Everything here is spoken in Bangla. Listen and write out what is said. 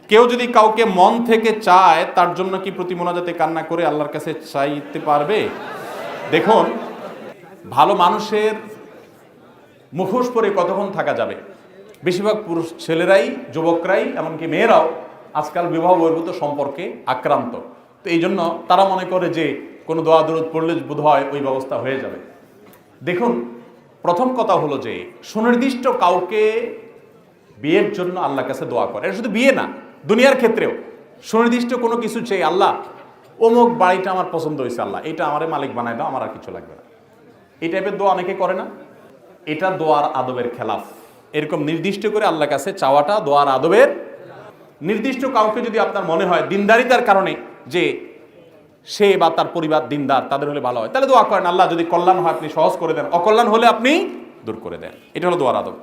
কেউ যদি কাউকে মন থেকে চায়, তার জন্য কি প্রতি মোনাজাতে কান্না করে আল্লাহর কাছে চাইতে পারবে? দেখুন, ভালো মানুষের মুখোশ পরে কতক্ষণ থাকা যাবে? বেশিরভাগ পুরুষ ছেলেরাই, যুবকরাই, এমনকি মেয়েরাও আজকাল বিবাহ বহির্ভূত সম্পর্কে আক্রান্ত। তো এই জন্য তারা মনে করে যে কোনো দোয়া দরুদ পড়লে বোধ হয় ওই ব্যবস্থা হয়ে যাবে। দেখুন, প্রথম কথা হলো যে সুনির্দিষ্ট কাউকে বিয়ের জন্য আল্লাহর কাছে দোয়া করে, এটা শুধু বিয়ে না, দুনিয়ার ক্ষেত্রেও সুনির্দিষ্ট কোনো কিছু চেয়ে, আল্লাহ অমুক বাড়িটা আমার পছন্দ হয়েছে, আল্লাহ এটা আমারে মালিক বানায় দাও, আমার আর কিছু লাগবে না। এই টাইপের দোয়া অনেকে করে না, এটা দোয়ার আদবের খেলাফ। এরকম নির্দিষ্ট করে আল্লাহর কাছে চাওয়াটা দোয়ার আদবের। নির্দিষ্ট কাউকে যদি আপনার মনে হয় দিনদারিতার কারণে যে সে বা তার পরিবার দিনদার, তাদের হলে ভালো হয়, তাহলে দোয়া করেন আল্লাহ যদি কল্যাণ হয় আপনি সহজ করে দেন, অকল্যাণ হলে আপনি দূর করে দেন। এটা হলো দোয়ার আদব।